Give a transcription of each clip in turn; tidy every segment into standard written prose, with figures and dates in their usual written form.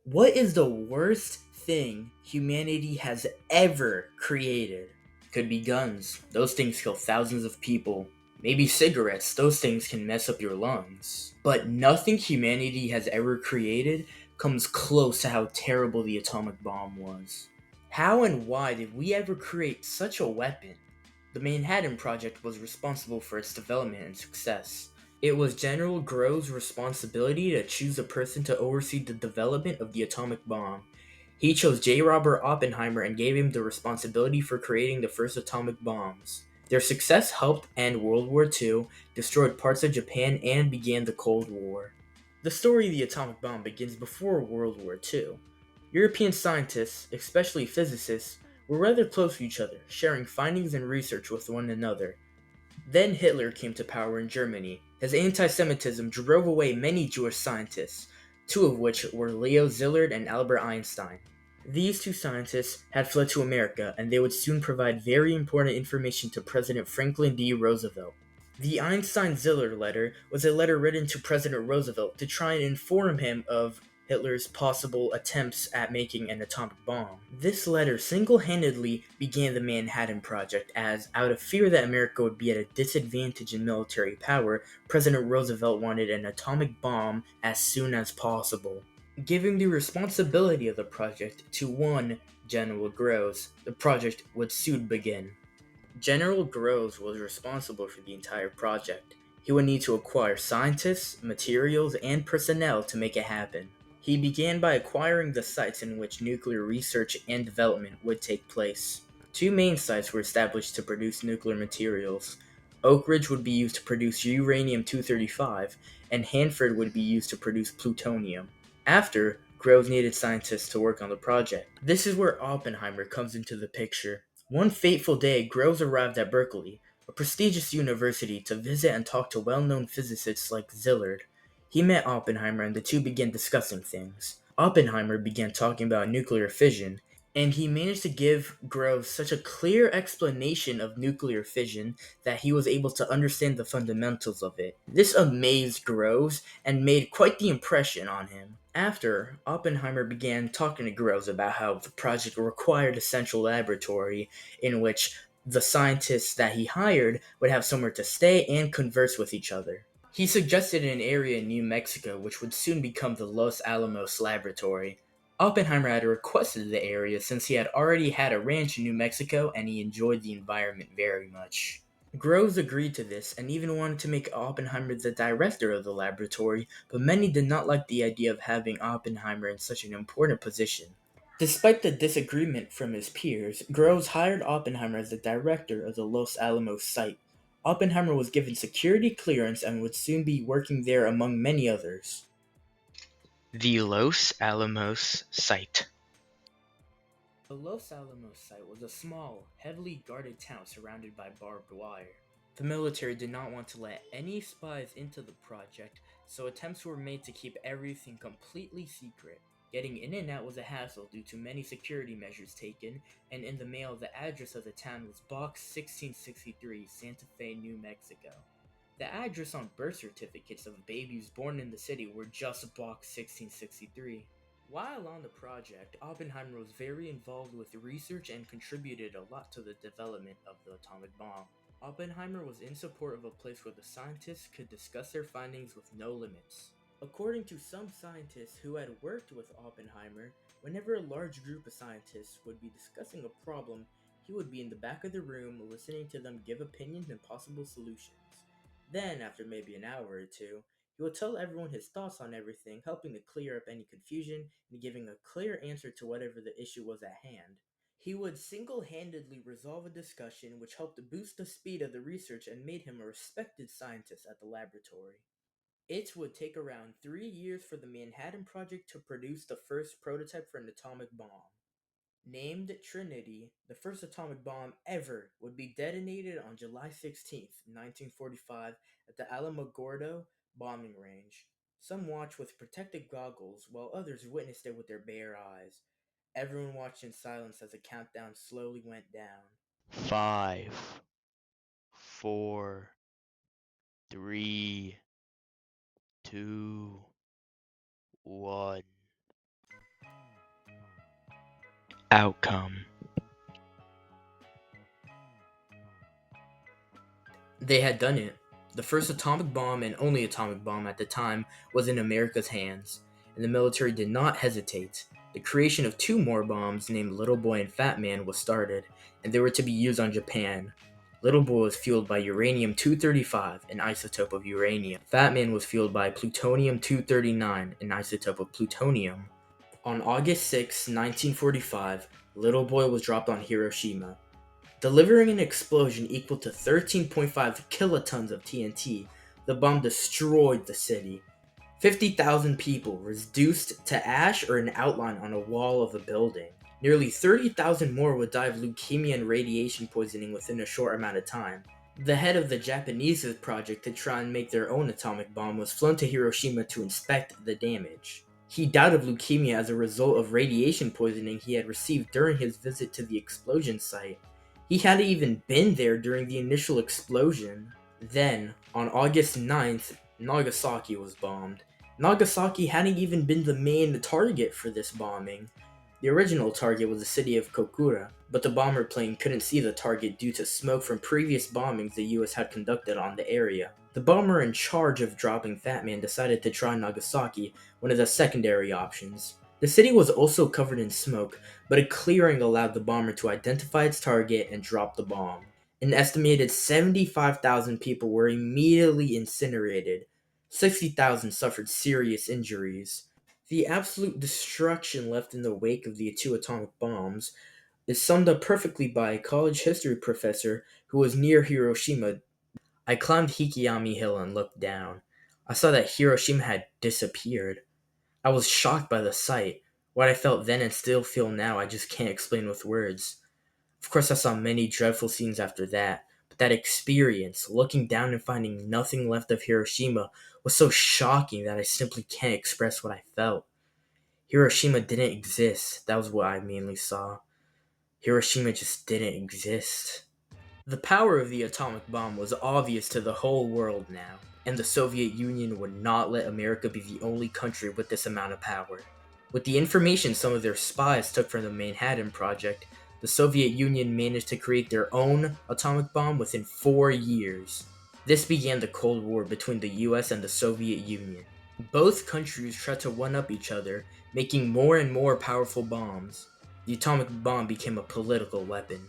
What is the worst thing humanity has ever created? Could be guns. Those things kill thousands of people. Maybe cigarettes. Those things can mess up your lungs. But nothing humanity has ever created comes close to how terrible the atomic bomb was. How and why did we ever create such a weapon? The Manhattan Project was responsible for its development and success. It was General Groves' responsibility to choose a person to oversee the development of the atomic bomb. He chose J. Robert Oppenheimer and gave him the responsibility for creating the first atomic bombs. Their success helped end World War II, destroyed parts of Japan, and began the Cold War. The story of the atomic bomb begins before World War II. European scientists, especially physicists, were rather close to each other, sharing findings and research with one another. Then Hitler came to power in Germany. His anti Semitism drove away many Jewish scientists, two of which were Leo Szilard and Albert Einstein. These two scientists had fled to America, and they would soon provide very important information to President Franklin D. Roosevelt. The Einstein-Szilard letter was a letter written to President Roosevelt to try and inform him of Hitler's possible attempts at making an atomic bomb. This letter single-handedly began the Manhattan Project as, out of fear that America would be at a disadvantage in military power, President Roosevelt wanted an atomic bomb as soon as possible. Giving the responsibility of the project to one General Groves, the project would soon begin. General Groves was responsible for the entire project. He would need to acquire scientists, materials, and personnel to make it happen. He began by acquiring the sites in which nuclear research and development would take place. Two main sites were established to produce nuclear materials. Oak Ridge would be used to produce uranium 235, and Hanford would be used to produce plutonium. After, Groves needed scientists to work on the project. This is where Oppenheimer comes into the picture. One fateful day, Groves arrived at Berkeley, a prestigious university, to visit and talk to well-known physicists like Szilard. He met Oppenheimer and the two began discussing things. Oppenheimer began talking about nuclear fission, and he managed to give Groves such a clear explanation of nuclear fission that he was able to understand the fundamentals of it. This amazed Groves and made quite the impression on him. After, Oppenheimer began talking to Groves about how the project required a central laboratory in which the scientists that he hired would have somewhere to stay and converse with each other. He suggested an area in New Mexico which would soon become the Los Alamos Laboratory. Oppenheimer had requested the area since he had already had a ranch in New Mexico and he enjoyed the environment very much. Groves agreed to this and even wanted to make Oppenheimer the director of the laboratory, but many did not like the idea of having Oppenheimer in such an important position. Despite the disagreement from his peers, Groves hired Oppenheimer as the director of the Los Alamos site. Oppenheimer was given security clearance and would soon be working there among many others. The Los Alamos site. The Los Alamos site was a small, heavily guarded town surrounded by barbed wire. The military did not want to let any spies into the project, so attempts were made to keep everything completely secret. Getting in and out was a hassle due to many security measures taken, and in the mail the address of the town was Box 1663, Santa Fe, New Mexico. The address on birth certificates of babies born in the city were just Box 1663. While on the project, Oppenheimer was very involved with research and contributed a lot to the development of the atomic bomb. Oppenheimer was in support of a place where the scientists could discuss their findings with no limits. According to some scientists who had worked with Oppenheimer, whenever a large group of scientists would be discussing a problem, he would be in the back of the room listening to them give opinions and possible solutions. Then, after maybe an hour or two, he would tell everyone his thoughts on everything, helping to clear up any confusion and giving a clear answer to whatever the issue was at hand. He would single handedly resolve a discussion which helped to boost the speed of the research and made him a respected scientist at the laboratory. It would take around 3 years for the Manhattan Project to produce the first prototype for an atomic bomb. Named Trinity, the first atomic bomb ever would be detonated on July 16th, 1945, at the Alamogordo bombing range. Some watched with protective goggles, while others witnessed it with their bare eyes. Everyone watched in silence as the countdown slowly went down. 5, 4, 3, 2, 1. Outcome. They had done it. The first atomic bomb and only atomic bomb at the time was in America's hands, and the military did not hesitate. The creation of two more bombs named Little Boy and Fat Man was started, and they were to be used on Japan. Little Boy was fueled by uranium 235, an isotope of uranium. Fat Man was fueled by plutonium 239, an isotope of plutonium. On August 6, 1945, Little Boy was dropped on Hiroshima. Delivering an explosion equal to 13.5 kilotons of TNT, the bomb destroyed the city. 50,000 people reduced to ash or an outline on a wall of a building. Nearly 30,000 more would die of leukemia and radiation poisoning within a short amount of time. The head of the Japanese project to try and make their own atomic bomb was flown to Hiroshima to inspect the damage. He died of leukemia as a result of radiation poisoning he had received during his visit to the explosion site. He hadn't even been there during the initial explosion. Then, on August 9th, Nagasaki was bombed. Nagasaki hadn't even been the main target for this bombing. The original target was the city of Kokura, but the bomber plane couldn't see the target due to smoke from previous bombings the US had conducted on the area. The bomber in charge of dropping Fat Man decided to try Nagasaki, one of the secondary options. The city was also covered in smoke, but a clearing allowed the bomber to identify its target and drop the bomb. An estimated 75,000 people were immediately incinerated. 60,000 suffered serious injuries. The absolute destruction left in the wake of the two atomic bombs is summed up perfectly by a college history professor who was near Hiroshima. I climbed Hikiyami Hill and looked down. I saw that Hiroshima had disappeared. I was shocked by the sight. What I felt then and still feel now, I just can't explain with words. Of course, I saw many dreadful scenes after that, but that experience, looking down and finding nothing left of Hiroshima, was so shocking that I simply can't express what I felt. Hiroshima didn't exist. That was what I mainly saw. Hiroshima just didn't exist. The power of the atomic bomb was obvious to the whole world now, and the Soviet Union would not let America be the only country with this amount of power. With the information some of their spies took from the Manhattan Project, the Soviet Union managed to create their own atomic bomb within 4 years. This began the Cold War between the US and the Soviet Union. Both countries tried to one-up each other, making more and more powerful bombs. The atomic bomb became a political weapon.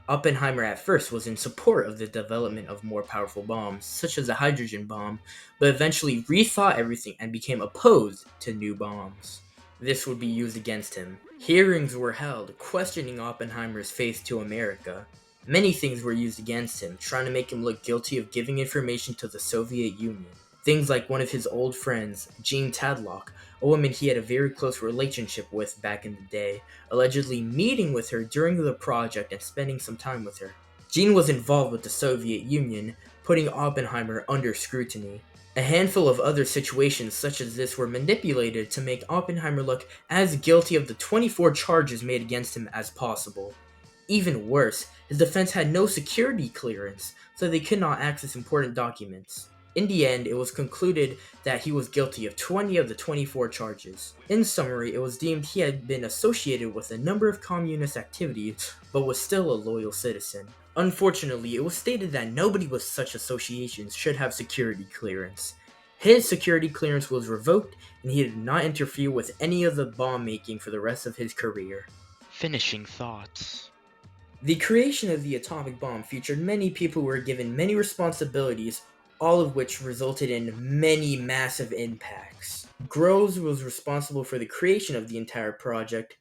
Oppenheimer at first was in support of the development of more powerful bombs, such as the hydrogen bomb, but eventually rethought everything and became opposed to new bombs. This would be used against him. Hearings were held, questioning Oppenheimer's faith to America. Many things were used against him, trying to make him look guilty of giving information to the Soviet Union. Things like one of his old friends, Jean Tadlock, a woman he had a very close relationship with back in the day, allegedly meeting with her during the project and spending some time with her. Jean was involved with the Soviet Union, putting Oppenheimer under scrutiny. A handful of other situations such as this were manipulated to make Oppenheimer look as guilty of the 24 charges made against him as possible. Even worse, his defense had no security clearance, so they could not access important documents. In the end, it was concluded that he was guilty of 20 of the 24 charges. In summary, it was deemed he had been associated with a number of communist activities, but was still a loyal citizen. Unfortunately, it was stated that nobody with such associations should have security clearance. His security clearance was revoked, and he did not interfere with any of the bomb making for the rest of his career. Finishing thoughts. The creation of the atomic bomb featured many people who were given many responsibilities, all of which resulted in many massive impacts. Groves was responsible for the creation of the entire project,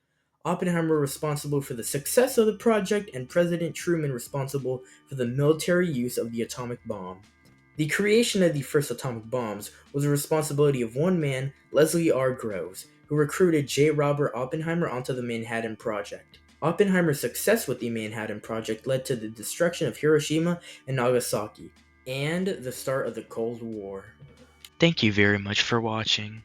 Oppenheimer responsible for the success of the project, and President Truman responsible for the military use of the atomic bomb. The creation of the first atomic bombs was the responsibility of one man, Leslie R. Groves, who recruited J. Robert Oppenheimer onto the Manhattan Project. Oppenheimer's success with the Manhattan Project led to the destruction of Hiroshima and Nagasaki, and the start of the Cold War. Thank you very much for watching.